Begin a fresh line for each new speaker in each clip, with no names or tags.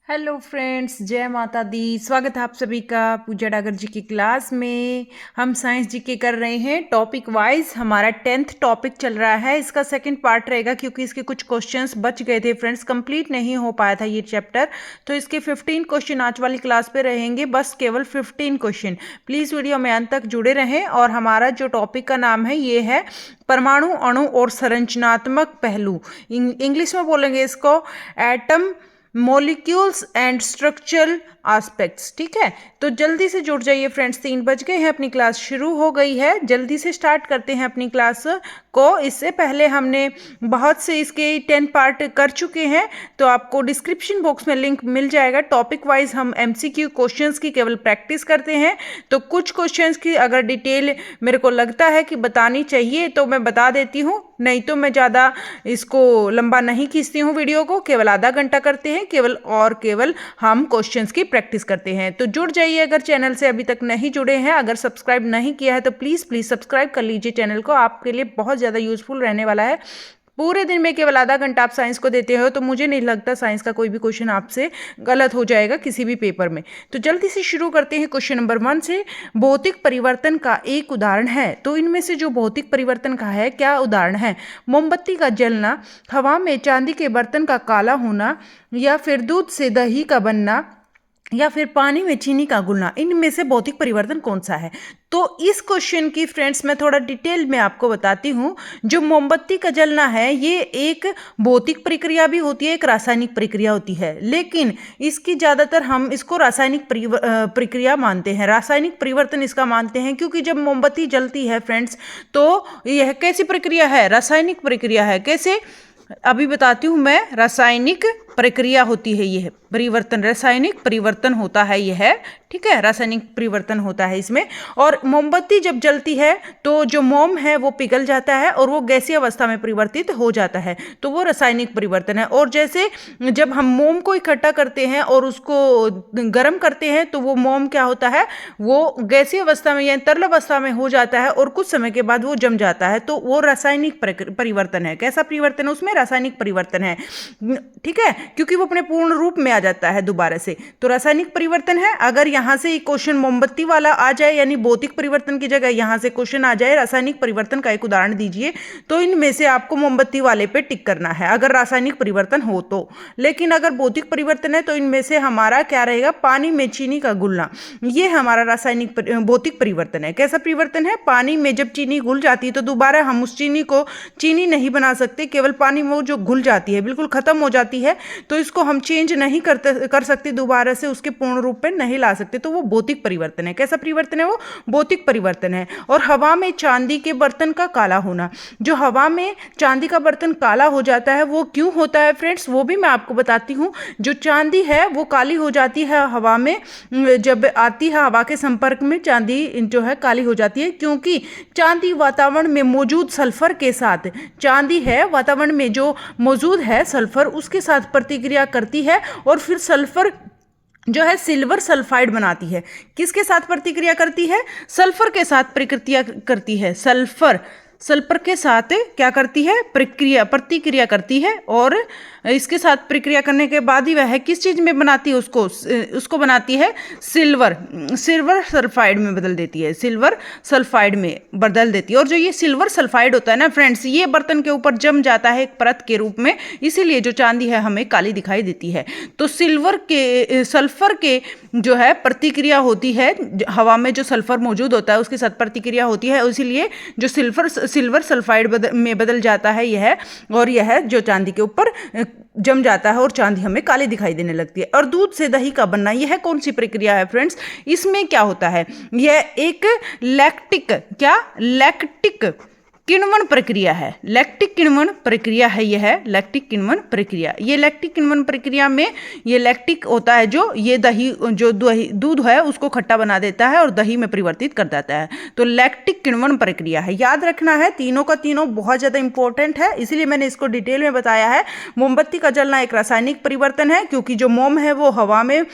Hello friends, जय माता दी। स्वागत है आप सभी का पूजा डागर जी की क्लास में। हम साइंस जी के कर रहे हैं टॉपिक वाइज। हमारा 10th टॉपिक चल रहा है। इसका सेकंड पार्ट रहेगा क्योंकि इसके कुछ क्वेश्चंस बच गए थे फ्रेंड्स, कंप्लीट नहीं हो पाया था ये चैप्टर। तो इसके 15 क्वेश्चन आज वाली क्लास पे रहेंगे, बस केवल 15 क्वेश्चन। प्लीज़ वीडियो में अंत तक जुड़े रहें। और हमारा जो टॉपिक का नाम है ये है परमाणु, अणु और संरचनात्मक पहलू। इंग्लिश में बोलेंगे इसको atom, molecules and structural aspects. ठीक है, तो जल्दी से जुड़ जाइए फ्रेंड्स। 3 बज गए हैं, अपनी क्लास शुरू हो गई है। जल्दी से स्टार्ट करते हैं अपनी क्लास को। इससे पहले हमने बहुत से इसके 10 पार्ट कर चुके हैं, तो आपको डिस्क्रिप्शन बॉक्स में लिंक मिल जाएगा। टॉपिक वाइज हम एमसीक्यू क्वेश्चंस की केवल प्रैक्टिस करते हैं। तो कुछ क्वेश्चंस की अगर डिटेल मेरे को लगता है कि बतानी चाहिए तो मैं बता देती हूँ, नहीं तो मैं ज़्यादा इसको लंबा नहीं खींचती हूँ वीडियो को। केवल आधा घंटा करते हैं केवल हम क्वेश्चंस की प्रैक्टिस करते हैं। तो जुड़ जाइए अगर चैनल से अभी तक नहीं जुड़े हैं। अगर सब्सक्राइब नहीं किया है तो प्लीज़ सब्सक्राइब कर लीजिए चैनल को, आपके लिए बहुत ज़्यादा यूजफुल रहने वाला है। पूरे दिन में केवल आधा घंटा आप साइंस को देते हो तो मुझे नहीं लगता साइंस का कोई भी क्वेश्चन आपसे गलत हो जाएगा किसी भी पेपर में। तो जल्दी से शुरू करते हैं क्वेश्चन नंबर 1 से। भौतिक परिवर्तन का एक उदाहरण है। तो इनमें से जो भौतिक परिवर्तन का है, क्या उदाहरण है? मोमबत्ती का जलना, हवा में चांदी के बर्तन का काला होना, या फिर दूध से दही का बनना, या फिर पानी में चीनी का घुलना। इनमें से भौतिक परिवर्तन कौन सा है? तो इस क्वेश्चन की फ्रेंड्स मैं थोड़ा डिटेल में आपको बताती हूँ। जो मोमबत्ती का जलना है ये एक भौतिक प्रक्रिया भी होती है, एक रासायनिक प्रक्रिया होती है, लेकिन इसकी ज़्यादातर हम इसको रासायनिक प्रक्रिया मानते हैं, रासायनिक परिवर्तन इसका मानते हैं। क्योंकि जब मोमबत्ती जलती है फ्रेंड्स तो यह कैसी प्रक्रिया है? रासायनिक प्रक्रिया है। कैसे? अभी बताती हूँ मैं। रासायनिक प्रक्रिया होती है यह परिवर्तन, रासायनिक परिवर्तन होता है यह। ठीक है, रासायनिक परिवर्तन होता है इसमें। और मोमबत्ती जब जलती है तो जो मोम है वो पिघल जाता है और वो गैसीय अवस्था में परिवर्तित हो जाता है, तो वो रासायनिक परिवर्तन है। और जैसे जब हम मोम को इकट्ठा करते हैं और उसको गर्म करते हैं तो वो मोम क्या होता है, वो गैसीय अवस्था में यानी तरल अवस्था में हो जाता है और कुछ समय के बाद वो जम जाता है, तो वो रासायनिक परिवर्तन है। कैसा परिवर्तन है उसमें? रासायनिक परिवर्तन है। ठीक है, क्योंकि वो अपने पूर्ण रूप में आ जाता है दोबारा से, तो रासायनिक परिवर्तन है। अगर यहां से क्वेश्चन मोमबत्ती वाला आ जाए यानी भौतिक परिवर्तन की जगह यहां से क्वेश्चन आ जाए रासायनिक परिवर्तन का एक उदाहरण दीजिए, तो इनमें से आपको मोमबत्ती वाले पे टिक करना है अगर रासायनिक परिवर्तन हो तो। लेकिन अगर भौतिक परिवर्तन है तो इनमें से हमारा क्या रहेगा? पानी में चीनी का घुलना। ये हमारा रासायनिक भौतिक परिवर्तन है। कैसा परिवर्तन है? पानी में जब चीनी घुल जाती है तो दोबारा हम उस चीनी को चीनी नहीं बना सकते, केवल पानी में वो जो घुल जाती है बिल्कुल खत्म हो जाती है, तो इसको हम चेंज नहीं कर सकते, दोबारा से उसके पूर्ण रूप में नहीं ला सकते, तो वो भौतिक परिवर्तन है। कैसा परिवर्तन है? वो भौतिक परिवर्तन है। और हवा में चांदी के बर्तन का काला होना। जो हवा में चांदी का बर्तन काला हो जाता है वो क्यों होता है फ्रेंड्स? वो भी मैं आपको बताती हूँ। जो चांदी है वो काली हो जाती है हवा में, जब आती है हवा के संपर्क में चांदी जो है काली हो जाती है, क्योंकि चांदी वातावरण में मौजूद सल्फर के साथ, चांदी है वातावरण में जो मौजूद है सल्फर उसके साथ प्रतिक्रिया करती है और फिर सल्फर जो है सिल्वर सल्फाइड बनाती है। किसके साथ प्रतिक्रिया करती है? सल्फर के साथ प्रतिक्रिया करती है। सल्फर के साथ क्या करती है? प्रतिक्रिया करती है। और इसके साथ प्रक्रिया करने के बाद ही वह किस चीज़ में बनाती है? उसको बनाती है सिल्वर सल्फाइड में बदल देती है, सिल्वर सल्फाइड में बदल देती है। और जो ये सिल्वर सल्फाइड होता है ना फ्रेंड्स, ये बर्तन के ऊपर जम जाता है एक परत के रूप में, इसीलिए जो चांदी है हमें काली दिखाई देती है। तो सल्फर के जो है प्रतिक्रिया होती है, हवा में जो सल्फर मौजूद होता है उसके साथ प्रतिक्रिया होती है, इसीलिए जो सिल्वर सल्फाइड में बदल जाता है यह, और यह जो चांदी के ऊपर जम जाता है और चांदी हमें काली दिखाई देने लगती है। और दूध से दही का बनना, यह कौन सी प्रक्रिया है फ्रेंड्स? इसमें क्या होता है? यह एक लैक्टिक किण्वन प्रक्रिया है। लैक्टिक किण्वन प्रक्रिया है यह, लैक्टिक किण्वन प्रक्रिया। ये लैक्टिक किण्वन प्रक्रिया में ये लैक्टिक होता है जो ये दूध है उसको खट्टा बना देता है और दही में परिवर्तित कर देता है, तो लैक्टिक किण्वन प्रक्रिया है। याद रखना है, तीनों का तीनों बहुत ज़्यादा इंपॉर्टेंट है, इसीलिए मैंने इसको डिटेल में बताया है। मोमबत्ती का जलना एक रासायनिक परिवर्तन है, क्योंकि जो मोम है वो हवा में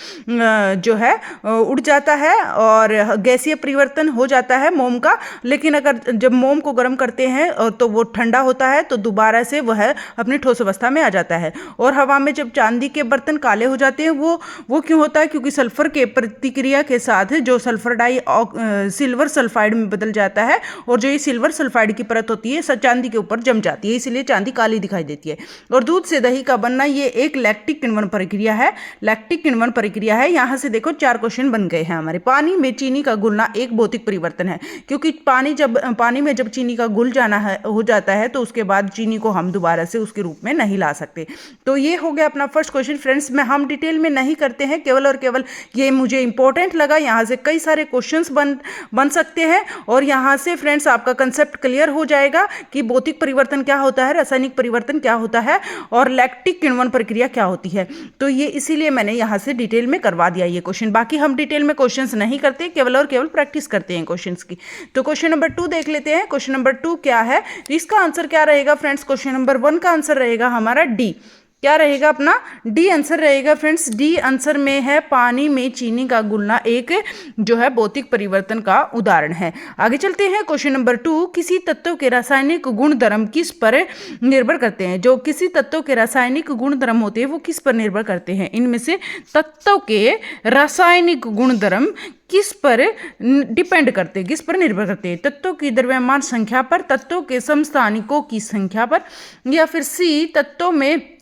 जो है उड़ जाता है और गैसीय परिवर्तन हो जाता है मोम का। लेकिन अगर जब मोम को गर्म करते डालते हैं और तो वो ठंडा होता है, तो दोबारा से वह अपनी ठोस अवस्था में आ जाता है। और हवा में जब चांदी के बर्तन काले हो जाते हैं, वो क्यों होता है? क्योंकि सल्फर के प्रतिक्रिया के साथ जो सल्फर सिल्वर सल्फाइड में बदल जाता है, और जो ये सिल्वर सल्फाइड की परत होती है चांदी के ऊपर जम जाती है, इसलिए चांदी काली दिखाई देती है। और दूध से दही का बनना ये एक लैक्टिक किण्वन प्रक्रिया है। लैक्टिक किण्वन प्रक्रिया है। यहाँ से देखो 4 क्वेश्चन बन गए हैं हमारे। पानी में चीनी का घुलना एक भौतिक परिवर्तन है, क्योंकि पानी में जब चीनी का घुल जाना हो जाता है, तो उसके बाद चीनी को हम दोबारा से उसके रूप में नहीं ला सकते। तो ये हो गया अपना फर्स्ट क्वेश्चन फ्रेंड्स। में हम डिटेल में नहीं करते हैं, केवल और केवल ये मुझे इंपॉर्टेंट लगा। यहाँ से कई सारे क्वेश्चंस बन सकते हैं, और यहाँ से फ्रेंड्स आपका कंसेप्ट क्लियर हो जाएगा कि भौतिक परिवर्तन क्या होता है, रासायनिक परिवर्तन क्या होता है, और लैक्टिक किण्वन प्रक्रिया क्या होती है। तो ये इसीलिए मैंने यहाँ से डिटेल में करवा दिया ये क्वेश्चन। बाकी हम डिटेल में क्वेश्चंस नहीं करते, केवल और केवल प्रैक्टिस करते हैं क्वेश्चंस की। तो क्वेश्चन नंबर 2 देख लेते हैं। क्वेश्चन नंबर 2 क्या है? इसका आंसर क्या रहेगा फ्रेंड्स? क्वेश्चन नंबर 1 का आंसर रहेगा हमारा डी। क्या रहेगा अपना? डी आंसर रहेगा फ्रेंड्स। डी आंसर में है पानी में चीनी का घुलना एक जो है भौतिक परिवर्तन का उदाहरण है। आगे चलते हैं। क्वेश्चन नंबर 2, किसी तत्व के रासायनिक गुणधर्म किस पर निर्भर करते हैं? जो किसी तत्व के रासायनिक गुणधर्म होते हैं वो किस पर निर्भर करते हैं? इनमें से तत्व के रासायनिक गुणधर्म किस पर डिपेंड करते हैं, किस पर निर्भर करते हैं? तत्वों की द्रव्यमान संख्या पर, तत्वों के समस्थानिकों की संख्या पर, या फिर सी तत्वों में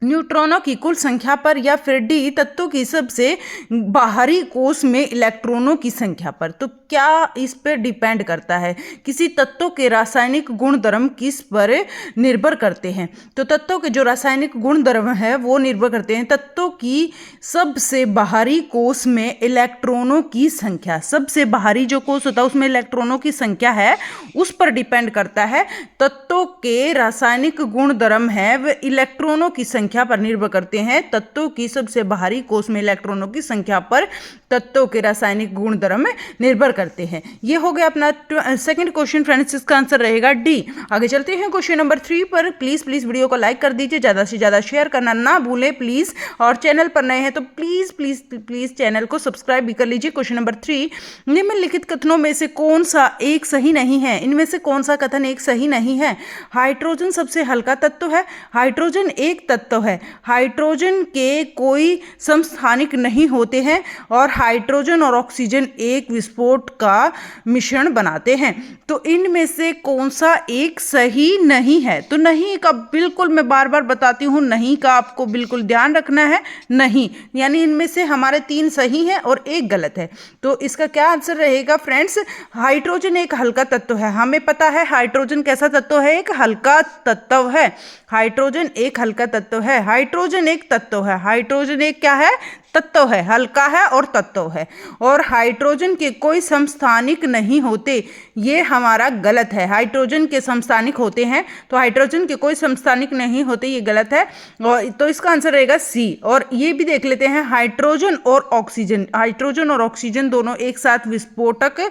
न्यूट्रॉनों की कुल संख्या पर, या फिर डी तत्वों की सबसे बाहरी कोश में इलेक्ट्रॉनों की संख्या पर। तो क्या इस पर डिपेंड करता है? किसी तत्व के रासायनिक गुणधर्म किस पर निर्भर करते हैं? तो तत्वों के जो रासायनिक गुणधर्म है वो निर्भर करते हैं तत्वों की सबसे बाहरी कोश में इलेक्ट्रॉनों की संख्या। सबसे बाहरी जो कोश होता है उसमें इलेक्ट्रॉनों की संख्या है, उस पर डिपेंड करता है। तत्वों के रासायनिक गुणधर्म है वे इलेक्ट्रॉनों की संख्या पर निर्भर करते हैं। तत्वों की सबसे बाहरी कोश में इलेक्ट्रॉनों की संख्या पर तत्वों के रासायनिक गुणधर्म निर्भर करते हैं। ये हो गया अपना सेकंड क्वेश्चन फ्रेंड्स। इसका आंसर रहेगा डी। आगे चलते हैं क्वेश्चन नंबर 3 पर। प्लीज वीडियो को लाइक कर दीजिए, ज्यादा से ज्यादा शेयर करना ना भूलें प्लीज, और चैनल पर नए हैं तो प्लीज चैनल को सब्सक्राइब भी कर लीजिए। क्वेश्चन नंबर 3, निम्नलिखित कथनों में से कौन सा एक सही नहीं है? इनमें से कौन सा कथन एक सही नहीं है? हाइड्रोजन सबसे हल्का तत्व है। हाइड्रोजन एक तत्व है। हाइड्रोजन के कोई समस्थानिक नहीं होते हैं, और हाइड्रोजन और ऑक्सीजन एक विस्फोट का मिश्रण बनाते हैं। तो इनमें से कौन सा एक सही नहीं है? तो नहीं का बिल्कुल मैं बार बार बताती हूं, नहीं का आपको बिल्कुल ध्यान रखना है। नहीं यानी इनमें से हमारे 3 सही हैं और एक गलत है। तो इसका क्या आंसर रहेगा फ्रेंड्स? हाइड्रोजन एक हल्का तत्व है। हमें पता है हाइड्रोजन कैसा तत्व है? एक हल्का तत्व है। हाइड्रोजन एक हल्का तत्व है। हाइड्रोजन एक तत्व है। हाइड्रोजन एक क्या है? तत्व है, हल्का है और तत्व है। और हाइड्रोजन के कोई समस्थानिक नहीं होते, ये हमारा गलत है। हाइड्रोजन के समस्थानिक होते हैं, तो हाइड्रोजन के कोई समस्थानिक नहीं होते, ये गलत है। और तो इसका आंसर रहेगा सी। और ये भी देख लेते हैं, हाइड्रोजन और ऑक्सीजन दोनों एक साथ विस्फोटक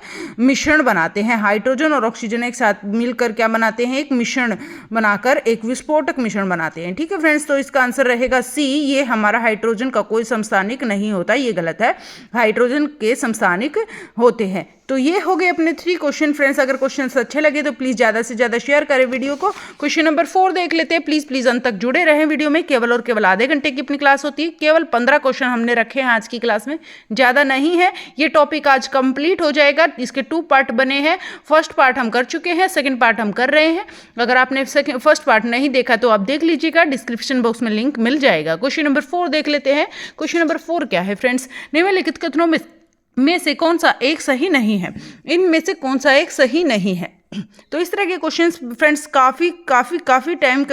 मिश्रण बनाते हैं। हाइड्रोजन और ऑक्सीजन एक साथ मिलकर क्या बनाते हैं? एक मिश्रण बनाकर एक विस्फोटक मिश्रण बनाते हैं। ठीक है फ्रेंड्स, तो इसका आंसर रहेगा सी। ये हमारा हाइड्रोजन का कोई समस्थानिक नहीं होता, ये गलत है। हाइड्रोजन के समस्थानिक होते हैं। तो ये हो गए अपने 3 क्वेश्चन फ्रेंड्स। अगर क्वेश्चंस अच्छे लगे तो प्लीज ज्यादा से ज्यादा शेयर करें वीडियो को। क्वेश्चन नंबर 4 देख लेते हैं। प्लीज अंत तक जुड़े रहें वीडियो में। केवल और केवल आधे घंटे की अपनी क्लास होती है। केवल 15 क्वेश्चन हमने रखे हैं आज की क्लास में, ज्यादा नहीं है। ये टॉपिक आज कंप्लीट हो जाएगा। इसके 2 पार्ट बने हैं। फर्स्ट पार्ट हम कर चुके हैं, सेकेंड पार्ट हम कर रहे हैं। अगर आपने फर्स्ट पार्ट नहीं देखा तो आप देख लीजिएगा, डिस्क्रिप्शन बॉक्स में लिंक मिल जाएगा। क्वेश्चन नंबर 4 देख लेते हैं। क्वेश्चन नंबर 4 क्या है फ्रेंड्स? निम्नलिखित कथनों में से कौन सा एक सही नहीं है? इनमें से कौन सा एक सही नहीं है? तो इस तरह के क्वेश्चंस फ्रेंड्स काफ़ी टाइम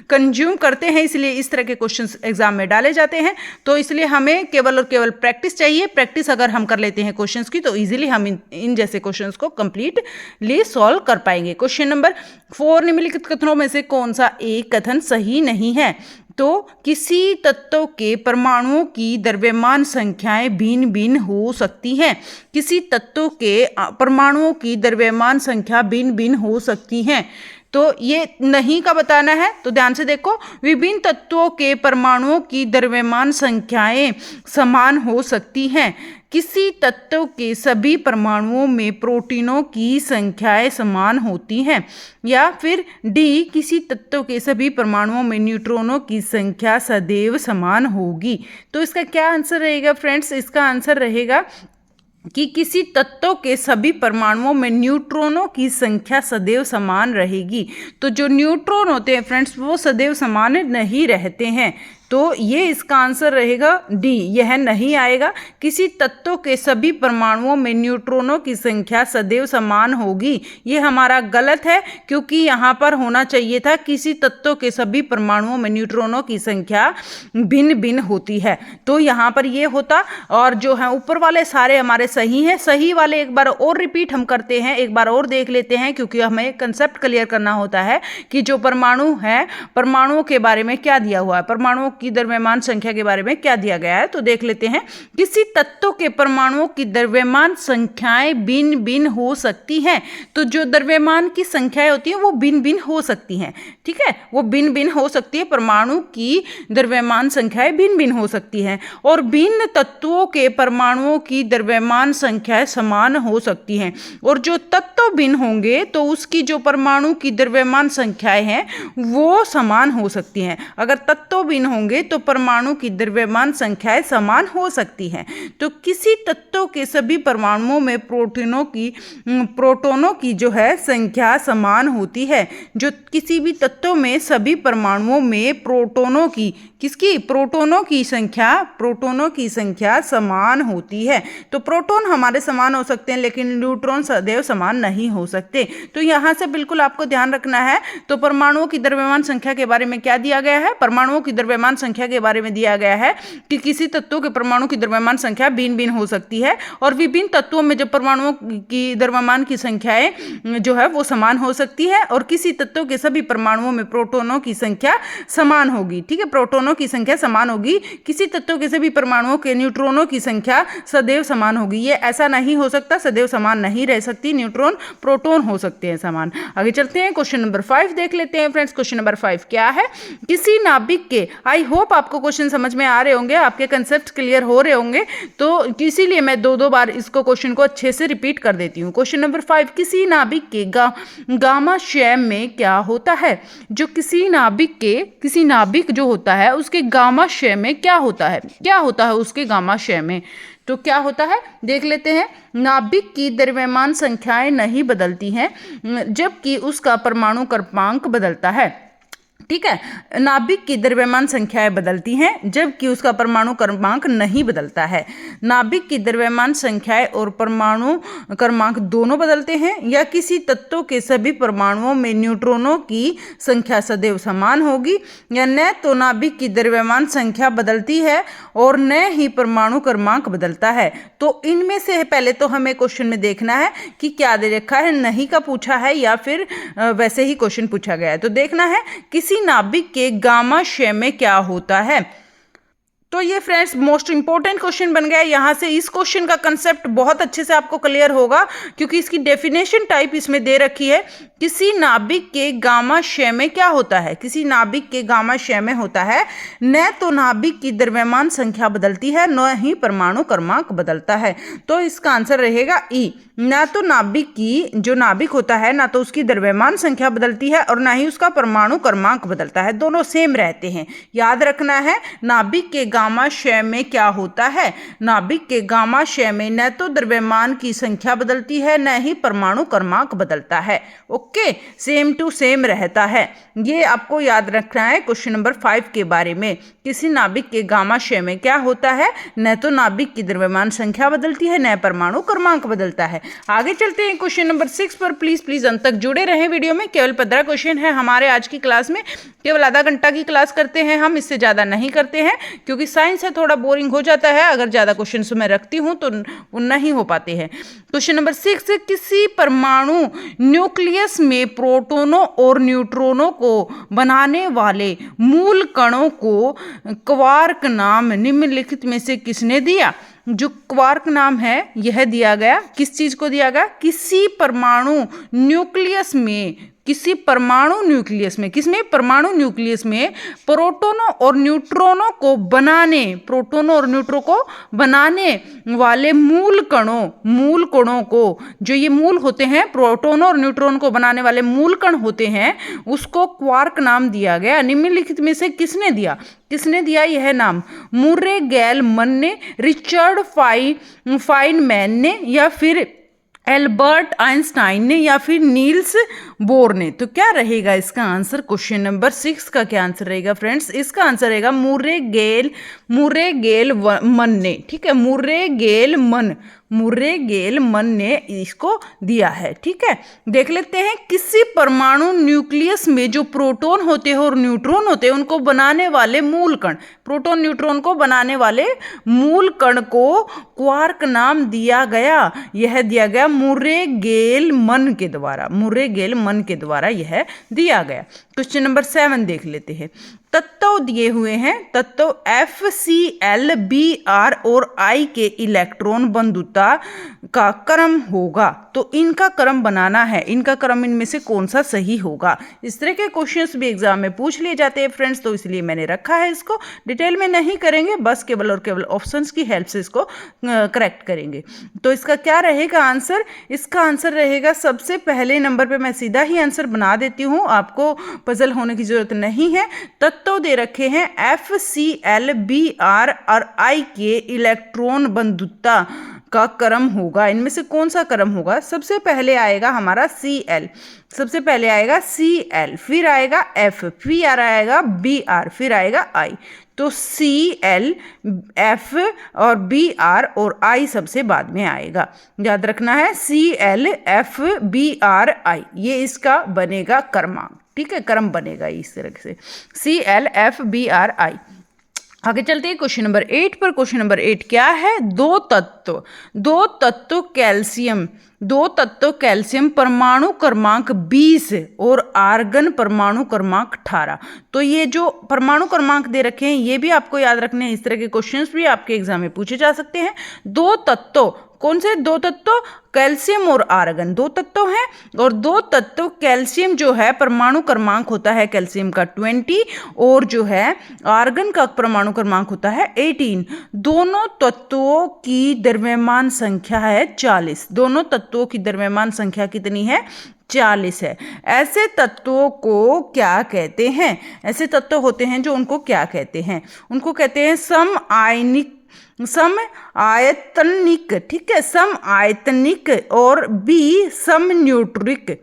कंज्यूम करते हैं, इसलिए इस तरह के क्वेश्चंस एग्जाम में डाले जाते हैं। तो इसलिए हमें केवल और केवल प्रैक्टिस चाहिए। प्रैक्टिस अगर हम कर लेते हैं क्वेश्चंस की, तो इजीली हम इन जैसे क्वेश्चंस को कंप्लीटली सॉल्व कर पाएंगे। क्वेश्चन नंबर 4, निम्नलिखित कथनों में से कौन सा एक कथन सही नहीं है? तो किसी तत्व के परमाणुओं की द्रव्यमान संख्याएं भिन्न भिन्न हो सकती हैं। किसी तत्व के परमाणुओं की द्रव्यमान संख्या भिन्न भिन्न हो सकती हैं। तो ये नहीं का बताना है, तो ध्यान से देखो, विभिन्न तत्वों के परमाणुओं की द्रव्यमान संख्याएं समान हो सकती हैं। किसी तत्व के सभी परमाणुओं में प्रोटीनों की संख्याएं समान होती हैं। या फिर डी, किसी तत्व के सभी परमाणुओं में न्यूट्रॉनों की संख्या सदैव समान होगी। तो इसका क्या आंसर रहेगा फ्रेंड्स? इसका आंसर रहेगा कि किसी तत्व के सभी परमाणुओं में न्यूट्रॉनों की संख्या सदैव समान रहेगी। तो जो न्यूट्रॉन होते हैं फ्रेंड्स, वो सदैव समान नहीं रहते हैं। तो ये इसका आंसर रहेगा डी, यह नहीं आएगा। किसी तत्व के सभी परमाणुओं में न्यूट्रॉनों की संख्या सदैव समान होगी, ये हमारा गलत है, क्योंकि यहाँ पर होना चाहिए था किसी तत्व के सभी परमाणुओं में न्यूट्रॉनों की संख्या भिन्न भिन्न होती है। तो यहाँ पर ये होता, और जो है ऊपर वाले सारे हमारे सही हैं। सही वाले एक बार और रिपीट हम करते हैं, एक बार और देख लेते हैं, क्योंकि हमें कंसेप्ट क्लियर करना होता है कि जो परमाणु है, परमाणुओं के बारे में क्या दिया हुआ है, परमाणुओं की द्रव्यमान संख्या के बारे में क्या दिया गया है। तो देख लेते हैं, किसी तत्व के परमाणुओं की द्रव्यमान संख्याएं भिन्न भिन्न हो सकती हैं। तो जो द्रव्यमान की संख्याएं होती हैं वो भिन्न भिन्न हो सकती हैं, ठीक है, वो भिन्न भिन्न हो सकती है। परमाणु की द्रव्यमान संख्याएं भिन्न भिन्न हो सकती हैं, और भिन्न तत्वों के परमाणुओं की द्रव्यमान संख्याएं समान हो सकती हैं। और जो तत्व भिन्न होंगे तो उसकी जो परमाणु की द्रव्यमान संख्याएं हैं वो समान हो सकती हैं। अगर तत्व भिन्न होंगे तो परमाणु की द्रव्यमान संख्याएं समान हो सकती हैं। तो किसी तत्व के सभी परमाणुओं में प्रोटोनों की जो है संख्या समान होती है। जो किसी भी तत्व में सभी परमाणुओं में प्रोटोनों की संख्या समान होती है। तो प्रोटॉन हमारे समान हो सकते हैं, लेकिन न्यूट्रॉन सदैव समान नहीं हो सकते। तो यहाँ से बिल्कुल आपको ध्यान रखना है। तो परमाणुओं की द्रव्यमान संख्या के बारे में क्या दिया गया है? परमाणुओं की द्रव्यमान संख्या के बारे में दिया गया है कि किसी तत्व के परमाणु की द्रव्यमान संख्या भिन्न भिन्न हो सकती है, और विभिन्न तत्वों में जब परमाणुओं की द्रव्यमान की संख्याएं जो है वो समान हो सकती है, और किसी तत्व के सभी परमाणुओं में प्रोटॉनों की संख्या समान होगी, ठीक है, प्रोटॉनों की संख्या समान होगी। किसी तत्व के सभी परमाणुओं के न्यूट्रॉनों की संख्या सदैव समान होगी, ये ऐसा नहीं हो सकता, सदैव समान नहीं रह सकती, न्यूट्रॉन प्रोटॉन हो सकते हैं समान। आगे चलते हैं, क्वेश्चन नंबर 5 देख लेते हैं फ्रेंड्स। क्वेश्चन नंबर 5 क्या है? किसी नाभिक के, आई होप आपको क्वेश्चन समझ में आ रहे होंगे, आपके कंसेप्ट क्लियर हो रहे होंगे, तो इसीलिए मैं दो बार इसको क्वेश्चन को अच्छे से रिपीट कर देती हूँ। क्वेश्चन नंबर 5, किसी नाभिक के गामाशय में क्या होता है? जो किसी नाभिक जो होता है उसके गामाशय में क्या होता है? क्या होता है उसके गामाशय में? तो क्या होता है देख लेते हैं। नाभिक की द्रव्यमान संख्याएं नहीं बदलती हैं, जबकि उसका परमाणु क्रमांक बदलता है, ठीक है। नाभिक की द्रव्यमान संख्याएं बदलती हैं, जबकि उसका परमाणु क्रमांक नहीं बदलता है। नाभिक की द्रव्यमान संख्याएं और परमाणु क्रमांक दोनों बदलते हैं, या किसी तत्व के सभी परमाणुओं में न्यूट्रॉनों की संख्या सदैव समान होगी, या न तो नाभिक की द्रव्यमान संख्या बदलती है और न ही परमाणु क्रमांक बदलता है। तो इनमें से पहले तो हमें क्वेश्चन में देखना है कि क्या दे रखा है, नहीं का पूछा है या फिर वैसे ही क्वेश्चन पूछा गया है। तो देखना है किसी नाभिक के गामाशय में क्या होता है। तो ये फ्रेंड्स मोस्ट इंपॉर्टेंट क्वेश्चन बन गया। यहाँ से इस क्वेश्चन का कंसेप्ट बहुत अच्छे से आपको क्लियर होगा, क्योंकि इसकी डेफिनेशन टाइप इसमें दे रखी है। किसी नाभिक के गामाशय में क्या होता है? किसी नाभिक के गामाशय में होता है, न तो नाभिक की द्रव्यमान संख्या बदलती है, न ही परमाणु क्रमांक बदलता है। तो इसका आंसर रहेगा ई। ना तो नाभिक की जो नाभिक होता है, ना तो उसकी द्रव्यमान संख्या बदलती है और ना ही उसका परमाणु क्रमांक बदलता है, दोनों सेम रहते हैं। याद रखना है नाभिक के गामाशय में क्या होता है। नाभिक के गामाशय में न तो द्रव्यमान की संख्या बदलती है, न ही परमाणु क्रमांक बदलता है। ओके, सेम टू सेम रहता है। ये आपको याद रखना है क्वेश्चन नंबर 5 के बारे में। किसी नाभिक के गामाशय में क्या होता है, न तो नाभिक की द्रव्यमान संख्या बदलती है, न परमाणु क्रमांक बदलता है। आगे चलते हैं क्वेश्चन नंबर 6 पर। प्लीज अंत तक जुड़े रहें वीडियो में। केवल 15 क्वेश्चन है हमारे आज की क्लास में। केवल आधा घंटा की क्लास करते हैं हम, इससे ज़्यादा नहीं करते हैं, क्योंकि साइंस है थोड़ा बोरिंग हो जाता है। अगर ज़्यादा क्वेश्चन मैं रखती हूँ तो वो नहीं हो पाते हैं। क्वेश्चन नंबर 6, किसी परमाणु न्यूक्लियस में प्रोटॉनों और न्यूट्रॉनों को बनाने वाले मूल कणों को क्वार्क नाम निम्नलिखित में से किसने दिया? जो क्वार्क नाम है यह दिया गया, किस चीज को दिया गया? किसी परमाणु न्यूक्लियस में किसी परमाणु न्यूक्लियस में, किसमें, परमाणु न्यूक्लियस में प्रोटॉनों और न्यूट्रॉनों को बनाने वाले मूल कणों को, जो ये मूल होते हैं, प्रोटॉन और न्यूट्रॉन को बनाने वाले मूल कण होते हैं, उसको क्वार्क नाम दिया गया। निम्नलिखित में से किसने दिया यह नाम? मुर्रे गेल-मन ने, रिचर्ड फाइनमैन ने, या फिर एल्बर्ट आइंस्टाइन ने, या फिर नील्स बोर ने? तो क्या रहेगा इसका आंसर? क्वेश्चन नंबर 6 का क्या आंसर रहेगा फ्रेंड्स? इसका आंसर रहेगा मुर्रे गेल मन ने। ठीक है, मुर्रे गेल मन ने इसको दिया है। ठीक है, देख लेते हैं। किसी परमाणु न्यूक्लियस में जो प्रोटॉन होते हैं और न्यूट्रॉन होते हैं, उनको बनाने वाले मूल कण, प्रोटॉन न्यूट्रॉन को बनाने वाले मूल कण को क्वार्क नाम दिया गया। यह दिया गया मुर्रे गेल मन के द्वारा यह दिया गया। क्वेश्चन नंबर 7 देख लेते हैं। तत्व दिए हुए हैं, तत्व FCl, Br और I के इलेक्ट्रॉन बंधुता का क्रम होगा। तो इनका क्रम बनाना है, इनका क्रम इनमें से कौन सा सही होगा? इस तरह के क्वेश्चंस भी एग्जाम में पूछ लिए जाते हैं फ्रेंड्स, तो इसलिए मैंने रखा है। इसको डिटेल में नहीं करेंगे, बस केवल और केवल ऑप्शंस की हेल्प से इसको करेक्ट करेंगे। तो इसका क्या रहेगा आंसर? इसका आंसर रहेगा, सबसे पहले नंबर पे मैं सीधा ही आंसर बना देती हूँ, आपको पजल होने की जरूरत नहीं है। तत्व दे रखे हैं FCl, Br और I के इलेक्ट्रॉन बंधुता का क्रम होगा। इनमें से कौन सा क्रम होगा? सबसे पहले आएगा हमारा Cl, फिर आएगा F, फिर आएगा Br, फिर आएगा I। तो Cl, F और Br और I सबसे बाद में आएगा। याद रखना है, Cl, F, Br, I, ये इसका बनेगा क्रमांक। ठीक है, क्रम बनेगा इस तरह से, Cl, F, Br, I। आगे चलते हैं क्वेश्चन नंबर 8 पर। क्वेश्चन नंबर 8 क्या है? दो तत्व कैल्शियम परमाणु क्रमांक 20 और आर्गन परमाणु क्रमांक 18। तो ये जो परमाणु क्रमांक दे रखे हैं, ये भी आपको याद रखने हैं। इस तरह के क्वेश्चंस भी आपके एग्जाम में पूछे जा सकते हैं। दो तत्व, कौन से दो तत्व? कैल्शियम और आर्गन, दो तत्व हैं। और दो तत्व, कैल्शियम जो है परमाणु क्रमांक होता है कैल्शियम का 20, और जो है आर्गन का परमाणु क्रमांक होता है 18। दोनों तत्वों की द्रव्यमान संख्या है 40। दोनों तत्वों की द्रव्यमान संख्या कितनी है? 40 है। ऐसे तत्वों को क्या कहते हैं? ऐसे तत्व होते हैं जो, उनको क्या कहते हैं? उनको कहते हैं सम आयतनिक। ठीक है, सम आयतनिक और बी सम न्यूट्रिक,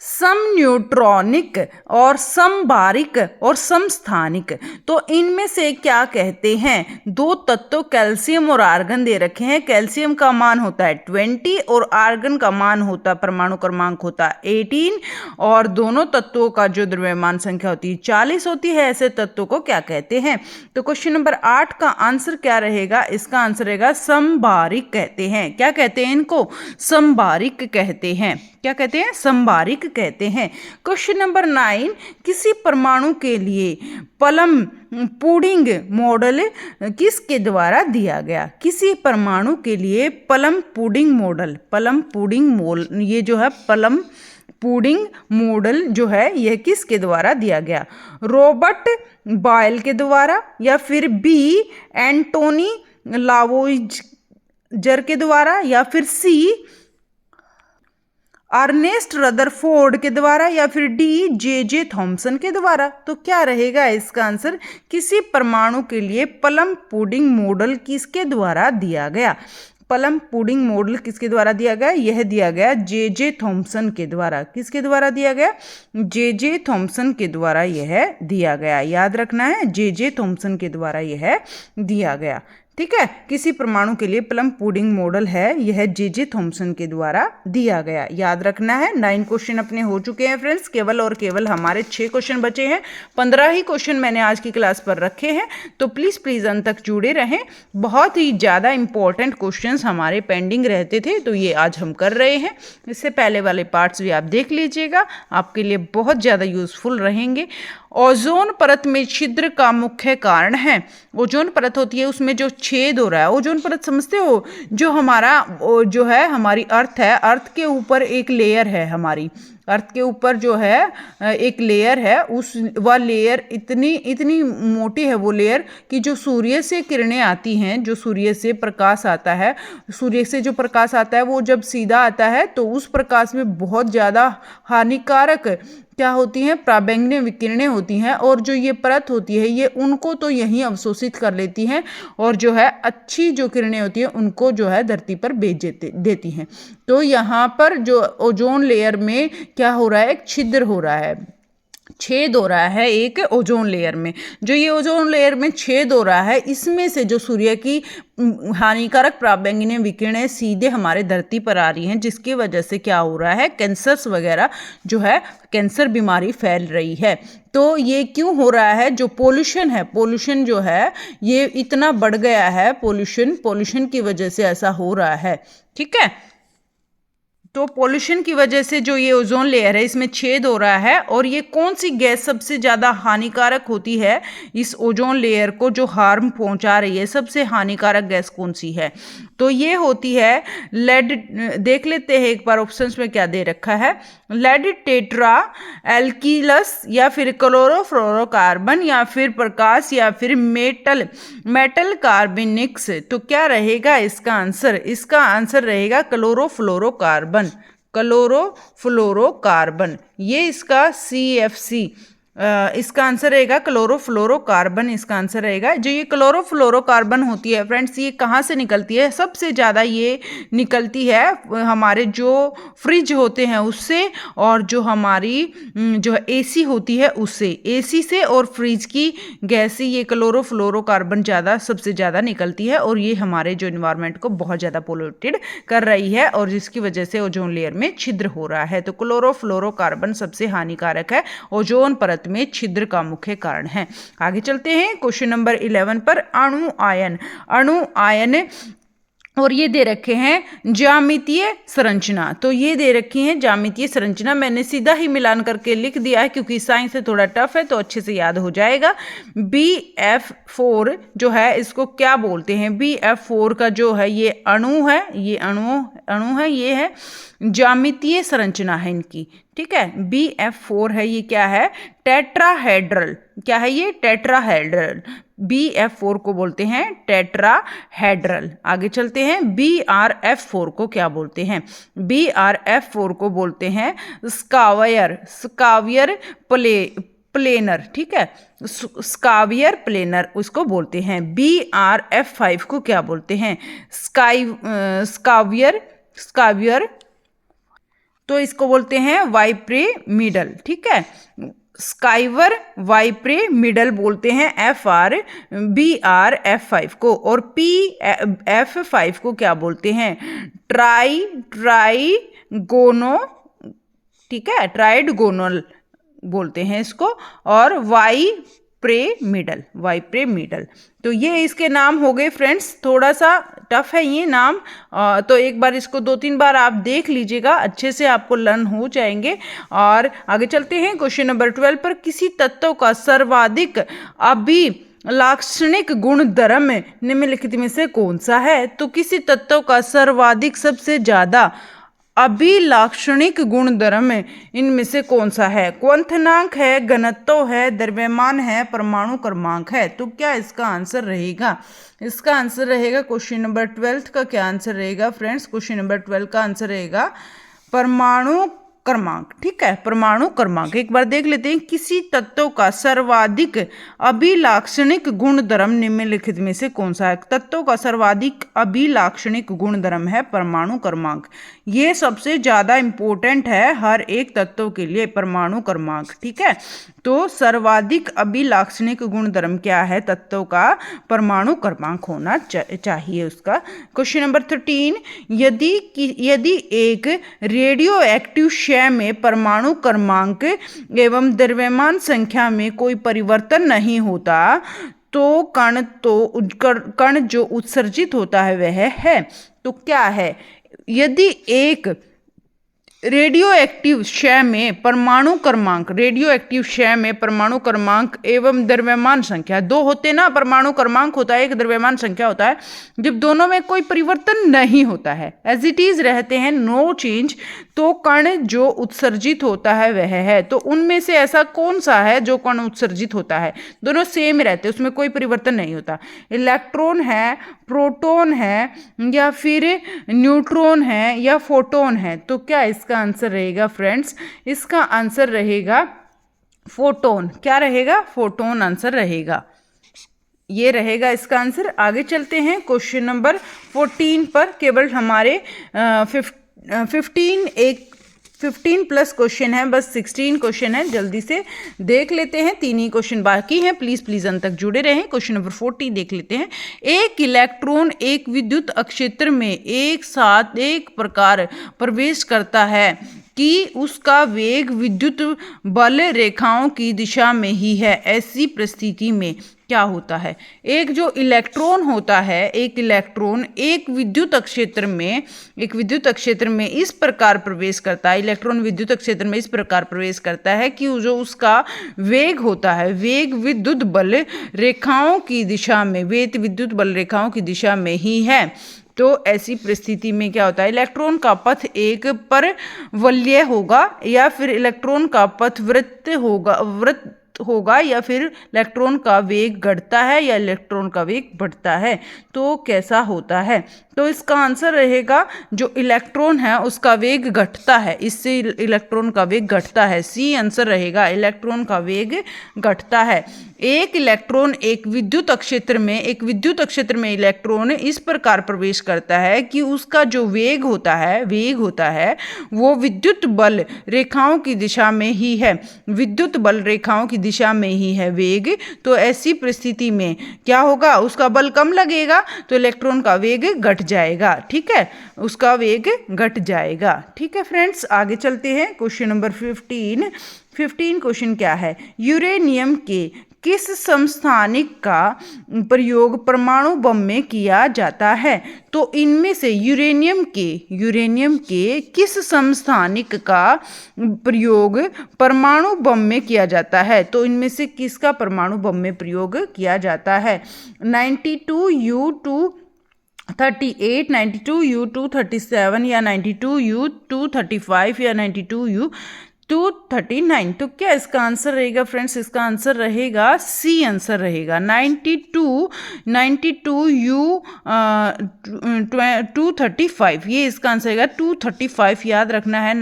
सम न्यूट्रॉनिक और समबारिक और समस्थानिक। तो इनमें से क्या कहते हैं? दो तत्व कैल्शियम और आर्गन दे रखे हैं। कैल्शियम का मान होता है 20 और आर्गन का मान होता है, परमाणु क्रमांक होता है 18, और दोनों तत्वों का जो द्रव्यमान संख्या होती है 40 होती है। ऐसे तत्वों को क्या कहते हैं? तो क्वेश्चन नंबर 8 का आंसर क्या रहेगा? इसका आंसर रहेगा समबारिक कहते हैं। क्या कहते हैं इनको? समबारिक कहते हैं। क्या कहते हैं? समबारिक कहते हैं। क्वेश्चन नंबर 9, किसी परमाणु के लिए पलम पुडिंग मॉडल किसके द्वारा दिया गया? किसी परमाणु के लिए पलम पुडिंग मॉडल, ये जो है पलम पुडिंग मॉडल जो है, यह किसके द्वारा दिया गया? रॉबर्ट बॉयल के द्वारा, या फिर बी एंटोनी लावोइजर के द्वारा, या फिर सी अर्नेस्ट रदरफोर्ड के द्वारा, या फिर डी जे थॉमसन के द्वारा। तो क्या रहेगा इसका आंसर? किसी परमाणु के लिए पलम पुडिंग मॉडल किसके द्वारा दिया गया? पलम पुडिंग मॉडल किसके द्वारा दिया गया? यह दिया गया जे थॉमसन के द्वारा। किसके द्वारा दिया गया? जे थॉमसन के द्वारा यह दिया गया। याद रखना है, जे थॉमसन के द्वारा यह दिया गया। ठीक है, किसी परमाणु के लिए प्लम पुडिंग मॉडल है, यह जे थॉमसन के द्वारा दिया गया। याद रखना है। 9 क्वेश्चन अपने हो चुके हैं फ्रेंड्स, केवल और केवल हमारे 6 क्वेश्चन बचे हैं। 15 ही क्वेश्चन मैंने आज की क्लास पर रखे हैं, तो प्लीज़ अंत तक जुड़े रहें। बहुत ही ज़्यादा इंपॉर्टेंट क्वेश्चंस हमारे पेंडिंग रहते थे, तो ये आज हम कर रहे हैं। इससे पहले वाले पार्ट्स भी आप देख लीजिएगा, आपके लिए बहुत ज़्यादा यूजफुल रहेंगे। ओजोन परत में छिद्र का मुख्य कारण है, ओजोन परत होती है उसमें जो छेद हो रहा है। ओजोन परत समझते हो, जो हमारा जो है हमारी अर्थ है, अर्थ के ऊपर एक लेयर है, हमारी अर्थ के ऊपर जो है एक लेयर है, उस वह लेयर इतनी इतनी मोटी है वो लेयर कि जो सूर्य से किरणें आती हैं, जो सूर्य से प्रकाश आता है, सूर्य से जो प्रकाश आता है वो जब सीधा आता है तो उस प्रकाश में बहुत ज़्यादा हानिकारक क्या होती हैं, पराबैंगनी विकिरणें होती हैं, और जो ये परत होती है ये उनको तो यहीं अवशोषित कर लेती हैं और जो है अच्छी जो किरणें होती हैं उनको जो है धरती पर भेज देती हैं। तो यहाँ पर जो ओजोन लेयर में क्या हो रहा है, एक छिद्र हो रहा है, छेद हो रहा है एक ओजोन लेयर में। जो ये ओजोन लेयर में छेद हो रहा है, इसमें से जो सूर्य की हानिकारक पराबैंगनी विकिरणें सीधे हमारे धरती पर आ रही हैं, जिसकी वजह से क्या हो रहा है, कैंसर्स वगैरह जो है, कैंसर बीमारी फैल रही है। तो ये क्यों हो रहा है, जो पोल्यूशन है, पोल्यूशन जो है ये इतना बढ़ गया है, पोल्यूशन की वजह से ऐसा हो रहा है। ठीक है, तो पॉल्यूशन की वजह से जो ये ओजोन लेयर है इसमें छेद हो रहा है। और ये कौन सी गैस सबसे ज़्यादा हानिकारक होती है इस ओजोन लेयर को, जो हार्म पहुंचा रही है, सबसे हानिकारक गैस कौन सी है, तो ये होती है लेड। देख लेते हैं एक बार ऑप्शंस में क्या दे रखा है, लेड टेट्रा एल्कीलस, या फिर क्लोरोफ्लोरोकार्बन, या फिर प्रकाश, या फिर मेटल कार्बनिक्स। तो क्या रहेगा इसका आंसर, इसका आंसर रहेगा क्लोरोफ्लोरोकार्बन, क्लोरोफ्लोरोकार्बन, ये इसका CFC इसका आंसर रहेगा क्लोरोफ्लोरोकार्बन, इसका आंसर रहेगा। जो ये क्लोरोफ्लोरोकार्बन होती है फ्रेंड्स, ये कहाँ से निकलती है, सबसे ज़्यादा ये निकलती है हमारे जो फ्रिज होते हैं उससे, और जो हमारी जो AC होती है उससे, AC से और फ्रिज की गैस से ये क्लोरोफ्लोरोकार्बन सबसे ज़्यादा निकलती है, और ये हमारे जो इन्वायरमेंट को बहुत ज़्यादा पोल्यूटेड कर रही है, और जिसकी वजह से ओजोन लेयर में छिद्र हो रहा है। तो क्लोरोफ्लोरोकार्बन सबसे हानिकारक है, ओजोन परत में छिद्र का मुख्य कारण है। आगे चलते हैं क्वेश्चन नंबर 11 पर, अणु आयन और ये दे रखे हैं ज्यामितीय संरचना। तो ये दे रखी है ज्यामितीय संरचना, मैंने सीधा ही मिलान करके लिख दिया है क्योंकि साइंस से थोड़ा टफ है तो अच्छे से याद हो जाएगा। BF4 जो है इसको क्या बोलते हैं, BF4 का जो है ये अणु है, ये अणु है, ये है ज्यामितीय संरचना है इनकी। ठीक है, BF4 है, ये क्या है, टेट्राहेड्रल, क्या है ये, टेट्राहेड्रल, BF4 को बोलते हैं टेट्राहेड्रल। आगे चलते हैं, BRF4 को क्या बोलते हैं, BRF4 को बोलते हैं स्कावियर प्लेनर। ठीक है, स्कावियर प्लेनर उसको बोलते हैं। BRF5 को क्या बोलते हैं, स्कावियर, तो इसको बोलते हैं वाइप्रेमिडल। ठीक है, स्काइवर वाइप्रेमिडल बोलते हैं BRF5 को, और PF5 को क्या बोलते हैं, ट्राइगोनो, ठीक है, ट्राइडगोनल बोलते हैं इसको, और वाइप्रेमिडल। तो ये इसके नाम हो गए फ्रेंड्स, थोड़ा सा टफ है ये नाम, तो एक बार इसको 2-3 बार आप देख लीजिएगा, अच्छे से आपको लर्न हो जाएंगे। और आगे चलते हैं क्वेश्चन नंबर 12 पर, किसी तत्व का सर्वाधिक अभिलाक्षणिक गुणधर्म निम्नलिखित में से कौन सा है। तो किसी तत्व का सर्वाधिक सबसे ज्यादा अभिलाक्षणिक गुणधर्म इनमें से कौन सा है, क्वथनांक है, घनत्व है, द्रव्यमान है, परमाणु क्रमांक है। तो क्या इसका आंसर रहेगा, इसका आंसर रहेगा क्वेश्चन नंबर 12 का क्या आंसर रहेगा फ्रेंड्स, क्वेश्चन नंबर 12 का आंसर रहेगा परमाणु क्रमांक। ठीक है, परमाणु क्रमांक एक बार देख लेते हैं, किसी तत्व का सर्वाधिक अभिलाक्षणिक गुणधर्म निम्नलिखित में से कौन सा है। तत्व का सर्वाधिक अभिलाक्षणिक गुणधर्म है परमाणु क्रमांक, ये सबसे ज्यादा इंपॉर्टेंट है हर एक तत्व के लिए, परमाणु क्रमांक। ठीक है, तो सर्वाधिक अभिलाक्षणिक गुणधर्म क्या है तत्व का, परमाणु क्रमांक होना चाहिए उसका। क्वेश्चन नंबर 13, यदि एक रेडियो एक्टिव शय में परमाणु क्रमांक एवं द्रव्यमान संख्या में कोई परिवर्तन नहीं होता तो कण जो उत्सर्जित होता है वह है। तो क्या है, यदि एक रेडियो एक्टिव क्षय में परमाणु क्रमांक, रेडियो एक्टिव क्षय में परमाणु क्रमांक एवं द्रव्यमान संख्या, दो होते ना, परमाणु क्रमांक होता है, एक द्रव्यमान संख्या होता है, जब दोनों में कोई परिवर्तन नहीं होता है, एज इट इज रहते हैं, नो चेंज, तो कण जो उत्सर्जित होता है वह है। तो उनमें से ऐसा कौन सा है जो कण उत्सर्जित होता है? दोनों सेम रहते हैं, उसमें कोई परिवर्तन नहीं होता। इलेक्ट्रॉन है, प्रोटॉन है, या फिर न्यूट्रॉन है, या फोटोन है। तो क्या इसका आंसर रहेगा फ्रेंड्स? इसका आंसर रहेगा फोटोन। क्या रहेगा? फोटोन आंसर रहेगा। ये रहेगा इसका आंसर। आगे चलते हैं क्वेश्चन नंबर 14 पर। केवल हमारे 15 प्लस क्वेश्चन है, बस 16 क्वेश्चन है, जल्दी से देख लेते हैं, 3 ही क्वेश्चन बाकी हैं। प्लीज अंत तक जुड़े रहें। क्वेश्चन नंबर 14 देख लेते हैं। एक इलेक्ट्रॉन एक विद्युत अक्षेत्र में एक साथ एक प्रकार प्रवेश करता है कि उसका वेग विद्युत बल रेखाओं की दिशा में ही है। ऐसी परिस्थिति में क्या होता है? एक जो इलेक्ट्रॉन होता है, एक इलेक्ट्रॉन एक विद्युत क्षेत्र में इस प्रकार प्रवेश करता है, इलेक्ट्रॉन विद्युत क्षेत्र में इस प्रकार प्रवेश करता है कि जो उसका वेग होता है, वेग विद्युत बल रेखाओं की दिशा में, वेग विद्युत बल रेखाओं की दिशा में ही है। तो ऐसी परिस्थिति में क्या होता है? इलेक्ट्रॉन का पथ एक परवलय होगा, या फिर इलेक्ट्रॉन का पथ वृत्त होगा, या फिर इलेक्ट्रॉन का वेग घटता है या इलेक्ट्रॉन का वेग बढ़ता है। तो कैसा होता है? तो इसका आंसर रहेगा जो इलेक्ट्रॉन है उसका वेग घटता है, इससे इलेक्ट्रॉन का वेग घटता है। सी आंसर रहेगा, इलेक्ट्रॉन का वेग घटता है। एक इलेक्ट्रॉन एक विद्युत क्षेत्र में इलेक्ट्रॉन इस प्रकार प्रवेश करता है कि उसका जो वेग होता है वो विद्युत बल रेखाओं की दिशा में ही है, विद्युत बल रेखाओं की दिशा में ही है वेग। तो ऐसी परिस्थिति में क्या होगा? उसका बल कम लगेगा तो इलेक्ट्रॉन का वेग घट जाएगा। ठीक है, उसका वेग घट जाएगा। ठीक है फ्रेंड्स, आगे चलते हैं। क्वेश्चन नंबर 15 क्वेश्चन क्या है? यूरेनियम के किस समस्थानिक का प्रयोग परमाणु बम में किया जाता है? तो इनमें से यूरेनियम के किस समस्थानिक का प्रयोग परमाणु बम में किया जाता है? तो इनमें से किसका परमाणु बम में प्रयोग किया जाता है? 92U238, 92U237, या 92U235, या 92U239। तो क्या इसका आंसर रहेगा फ्रेंड्स? इसका आंसर रहेगा सी आंसर रहेगा, 92U235। ये इसका आंसर रहेगा 235, याद रखना है।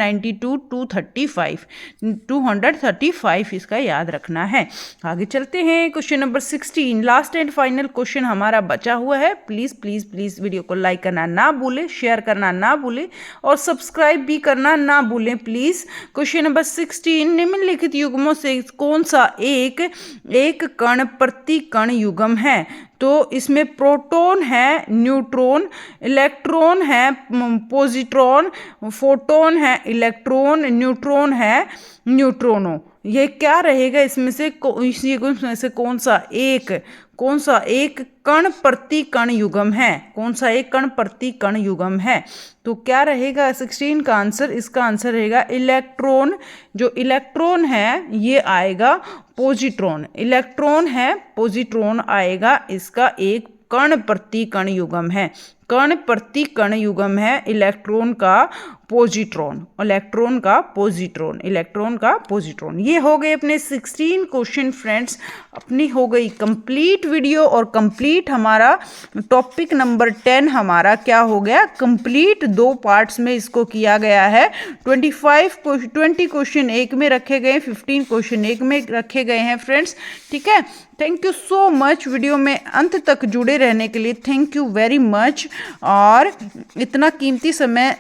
235 इसका याद रखना है। आगे चलते हैं। Question number 16 last and final question हमारा बचा हुआ है। प्लीज वीडियो को लाइक करना ना भूलें, शेयर करना ना भूलें, और सब्सक्राइब भी करना ना भूलें प्लीज। क्वेश्चन नंबर 16, निम्नलिखित युग्मों से कौन सा एक कण प्रति कण युग्म है? तो इसमें प्रोटॉन है, न्यूट्रॉन, इलेक्ट्रॉन है, पॉजिट्रॉन, फोटोन है, इलेक्ट्रॉन, न्यूट्रॉन है, न्यूट्रोनो। ये क्या रहेगा? इसमें से कौन सा एक कण प्रति कण युग्म है? कौन सा एक कण प्रति कण युग्म है? तो क्या रहेगा 16 का आंसर? इसका आंसर रहेगा इलेक्ट्रॉन। जो इलेक्ट्रॉन है ये आएगा पॉजिट्रॉन, इलेक्ट्रॉन है पॉजिट्रॉन आएगा, इसका एक कण प्रति कण युग्म है, कण प्रति कण युग्म है इलेक्ट्रॉन का पॉजिट्रॉन, इलेक्ट्रॉन का पॉजिट्रॉन। ये हो गए अपने 16 क्वेश्चन फ्रेंड्स, अपनी हो गई कंप्लीट वीडियो, और कंप्लीट हमारा टॉपिक नंबर 10 हमारा क्या हो गया? कंप्लीट 2 पार्ट्स में इसको किया गया है। 20 क्वेश्चन एक में रखे गए, 15 क्वेश्चन एक में रखे गए हैं फ्रेंड्स। ठीक है, thank you so much video में अंत तक जुड़े रहने के लिए, थैंक यू वेरी मच, और इतना कीमती समय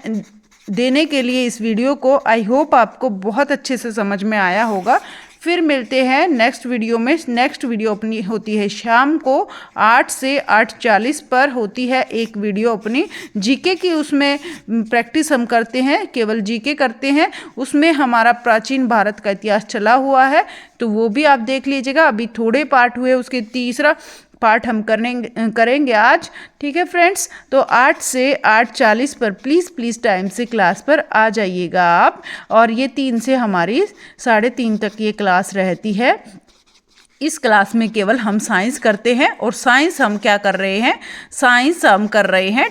देने के लिए इस वीडियो को। आई होप आपको बहुत अच्छे से समझ में आया होगा। फिर मिलते हैं नेक्स्ट वीडियो में। नेक्स्ट वीडियो अपनी होती है शाम को 8 से 8:40 पर होती है एक वीडियो अपनी जीके की। उसमें प्रैक्टिस हम करते हैं, केवल जीके करते हैं। उसमें हमारा प्राचीन भारत का इतिहास चला हुआ है, तो वो भी आप देख लीजिएगा। अभी थोड़े पार्ट हुए, उसके तीसरा पार्ट हम करेंगे आज। ठीक है फ्रेंड्स, तो 8 से 8:40 पर प्लीज़ टाइम से क्लास पर आ जाइएगा आप। और ये 3 से हमारी 3:30 तक ये क्लास रहती है। इस क्लास में केवल हम साइंस करते हैं, और साइंस हम क्या कर रहे हैं, साइंस हम कर रहे हैं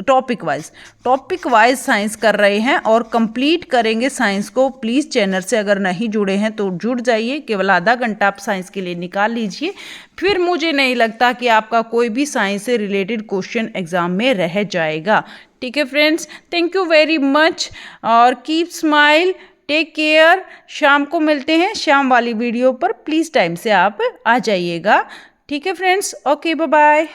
टॉपिक वाइज साइंस कर रहे हैं और कंप्लीट करेंगे साइंस को। प्लीज़ चैनल से अगर नहीं जुड़े हैं तो जुड़ जाइए, केवल आधा घंटा आप साइंस के लिए निकाल लीजिए। फिर मुझे नहीं लगता कि आपका कोई भी साइंस से रिलेटेड क्वेश्चन एग्जाम में रह जाएगा। ठीक है friends, thank you very much और कीप स्माइल, टेक केयर। शाम को मिलते हैं शाम वाली वीडियो पर, प्लीज़ टाइम से आप आ जाइएगा। ठीक है फ्रेंड्स, ओके, बाय बाय।